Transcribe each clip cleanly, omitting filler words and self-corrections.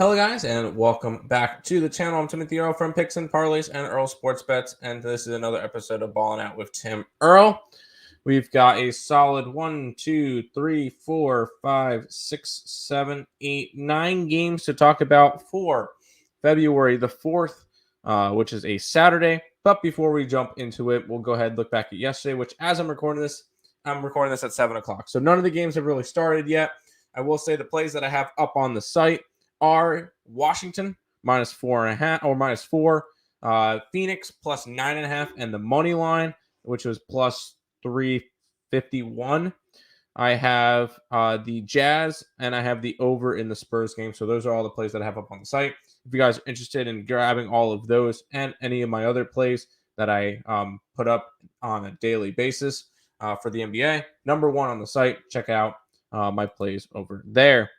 Hello, guys, and welcome back to the channel. I'm Timothy Earle from Picks and Parlays and Earle Sports Bets, and this is another episode of Ballin' Out with Tim Earle. We've got a solid 1, 2, 3, 4, 5, 6, 7, 8, 9 games to talk about for February the 4th, which is a Saturday. But before we jump into it, we'll go ahead and look back at yesterday, which as I'm recording this at 7 o'clock. So none of the games have really started yet. I will say the plays that I have up on the site are Washington -4.5 or -4, Phoenix +9.5, and the money line, which was +351. I have the Jazz, and I have the over in the Spurs game. So those are all the plays that I have up on the site. If you guys are interested in grabbing all of those and any of my other plays that I put up on a daily basis for the NBA, number one on the site, check out my plays over there.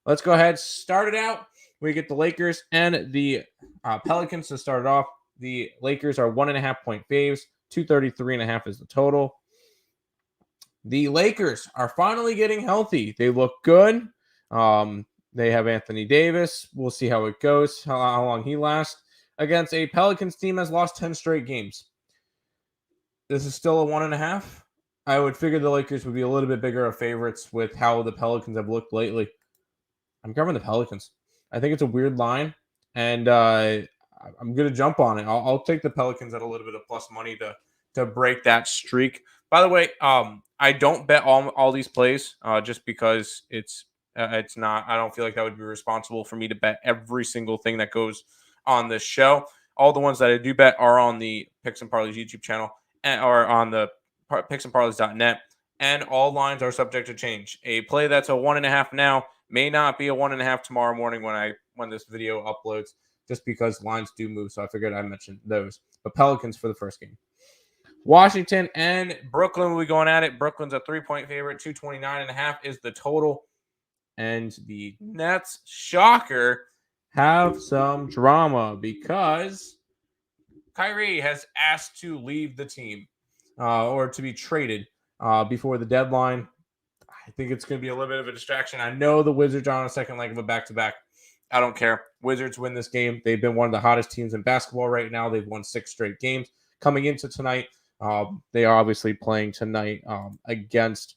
Let's go ahead, start it out. We get the Lakers and the Pelicans to start it off. The Lakers are 1.5-point faves. 233.5 is the total. The Lakers are finally getting healthy. They look good. They have Anthony Davis. We'll see how it goes, how long he lasts. Against a Pelicans team has lost 10 straight games. This is still a 1.5. I would figure the Lakers would be a little bit bigger of favorites with how the Pelicans have looked lately. I'm covering the Pelicans. I think it's a weird line, and I'm going to jump on it. I'll take the Pelicans at a little bit of plus money to break that streak. By the way, I don't bet all these plays just because it's not. I don't feel like that would be responsible for me to bet every single thing that goes on this show. All the ones that I do bet are on the Picks and Parlays YouTube channel or on the picksandparlays.net, and all lines are subject to change. A play that's a 1.5 now may not be a 1.5 tomorrow morning when this video uploads, just because lines do move. So I figured I'd mention those. But Pelicans for the first game. Washington and Brooklyn will be going at it. Brooklyn's a 3-point favorite. 229.5 is the total. And the Nets, shocker, have some drama because Kyrie has asked to leave the team or to be traded before the deadline. I think it's going to be a little bit of a distraction. I know the Wizards are on a second leg of a back-to-back. I don't care. Wizards win this game. They've been one of the hottest teams in basketball right now. They've won 6 straight games. Coming into tonight, they are obviously playing tonight against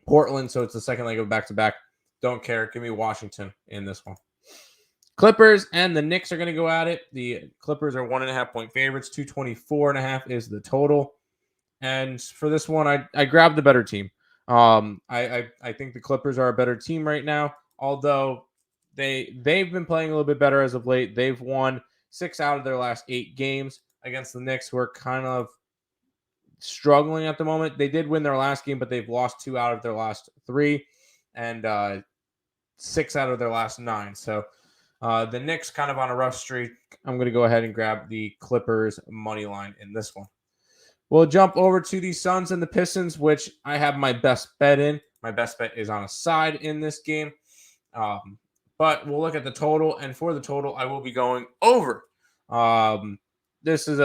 Portland, so it's the second leg of a back-to-back. Don't care. Give me Washington in this one. Clippers and the Knicks are going to go at it. The Clippers are 1.5-point favorites. 224.5 is the total. And for this one, I grabbed the better team. I think the Clippers are a better team right now, although they've been playing a little bit better as of late. They've won 6 out of their last 8 games against the Knicks, who are kind of struggling at the moment. They did win their last game, but they've lost 2 out of their last 3 and 6 out of their last 9. So the Knicks kind of on a rough streak. I'm going to go ahead and grab the Clippers money line in this one. We'll jump over to the Suns and the Pistons, which I have my best bet in. My best bet is on a side in this game. But we'll look at the total. And for the total, I will be going over. This is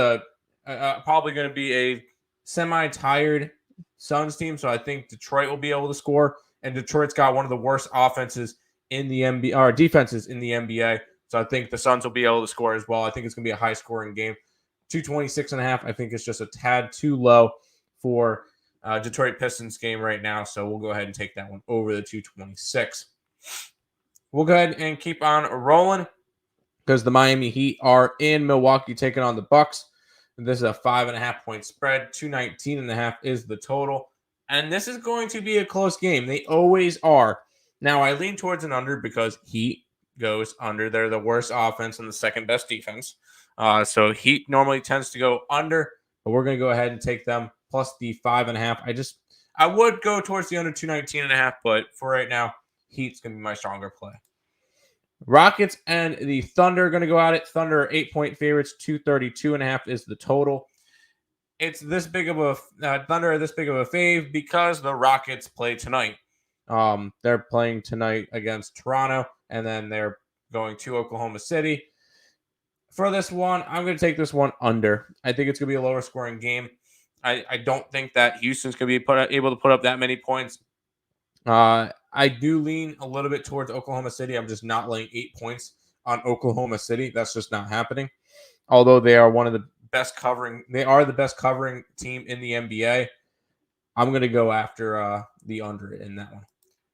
probably going to be a semi-tired Suns team. So I think Detroit will be able to score. And Detroit's got one of the worst offenses in the NBA, or defenses in the NBA. So I think the Suns will be able to score as well. I think it's going to be a high-scoring game. 226.5, I think, is just a tad too low for Detroit Pistons game right now. So we'll go ahead and take that one over the 226. We'll go ahead and keep on rolling because the Miami Heat are in Milwaukee taking on the Bucks. This is a 5.5-point spread. 219.5 is the total. And this is going to be a close game. They always are. Now, I lean towards an under because Heat goes under. They're the worst offense and the second best defense. So Heat normally tends to go under, but we're going to go ahead and take them plus the 5.5. I would go towards the under 219.5, but for right now, Heat's going to be my stronger play. Rockets and the Thunder are going to go at it. Thunder are 8-point favorites. 232.5 is the total. It's this big of a Thunder are this big of a fave because the Rockets play tonight. They're playing tonight against Toronto, and then they're going to Oklahoma City. For this one, I'm going to take this one under. I think it's going to be a lower scoring game. I don't think that Houston's going to be able to put up that many points. I I do lean a little bit towards Oklahoma City. I'm just not laying 8 points on Oklahoma City. That's just not happening. Although they are one of the best covering, they are the best covering team in the NBA. I'm going to go after the under in that one.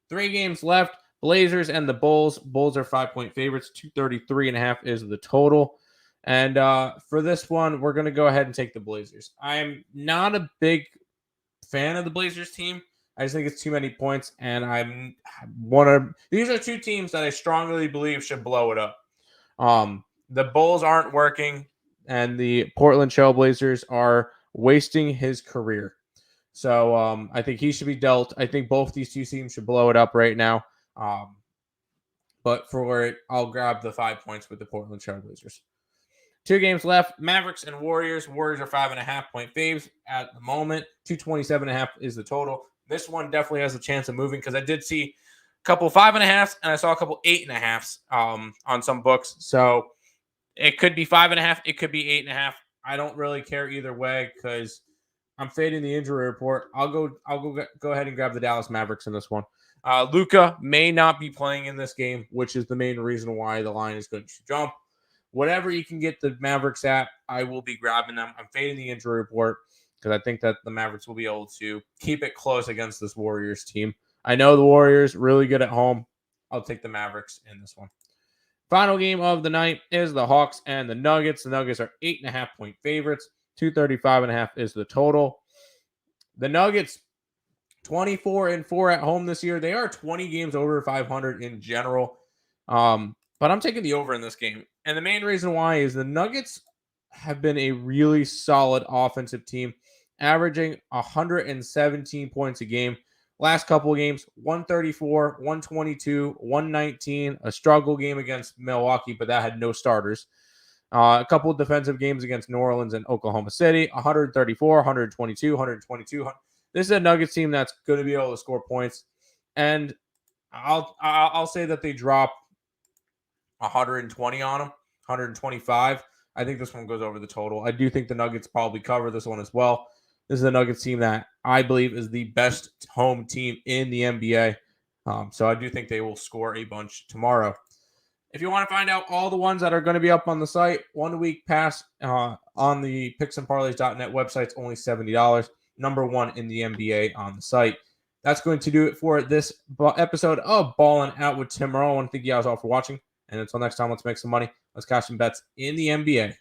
3 games left. Blazers and the Bulls. Bulls are 5-point favorites. 233.5 is the total. And for this one, we're going to go ahead and take the Blazers. I'm not a big fan of the Blazers team. I just think it's too many points, and these are 2 teams that I strongly believe should blow it up. The Bulls aren't working, and the Portland Trailblazers are wasting his career. So I think he should be dealt. I think both these 2 teams should blow it up right now. But for it, I'll grab the 5 points with the Portland Trailblazers. 2 games left. Mavericks and Warriors. Warriors are 5.5-point faves at the moment. 227.5 is the total. This one definitely has a chance of moving because I did see a couple 5.5s and I saw a couple 8.5s on some books. So it could be 5.5. It could be 8.5. I don't really care either way because I'm fading the injury report. I'll go ahead and grab the Dallas Mavericks in this one. Luka may not be playing in this game, which is the main reason why the line is going to jump. Whatever you can get the Mavericks at, I will be grabbing them. I'm fading the injury report because I think that the Mavericks will be able to keep it close against this Warriors team. I know the Warriors really good at home. I'll take the Mavericks in this one. Final game of the night is the Hawks and the Nuggets. The Nuggets are 8.5-point favorites. 235.5 is the total. The Nuggets, 24-4 at home this year. They are 20 games over 500 in general. But I'm taking the over in this game. And the main reason why is the Nuggets have been a really solid offensive team, averaging 117 points a game. Last couple of games, 134, 122, 119, a struggle game against Milwaukee, but that had no starters. A couple of defensive games against New Orleans and Oklahoma City, 134, 122, 122. This is a Nuggets team that's going to be able to score points. And I'll say that they drop 120 on them, 125. I think this one goes over the total. I do think the Nuggets probably cover this one as well. This is a Nuggets team that I believe is the best home team in the NBA. So I do think they will score a bunch tomorrow. If you want to find out all the ones that are going to be up on the site, 1 week pass on the picksandparlays.net website is only $70. Number 1 in the NBA on the site. That's going to do it for this episode of Ballin' Out with Tim Earle. I want to thank you guys all for watching. And until next time, let's make some money. Let's cash some bets in the NBA.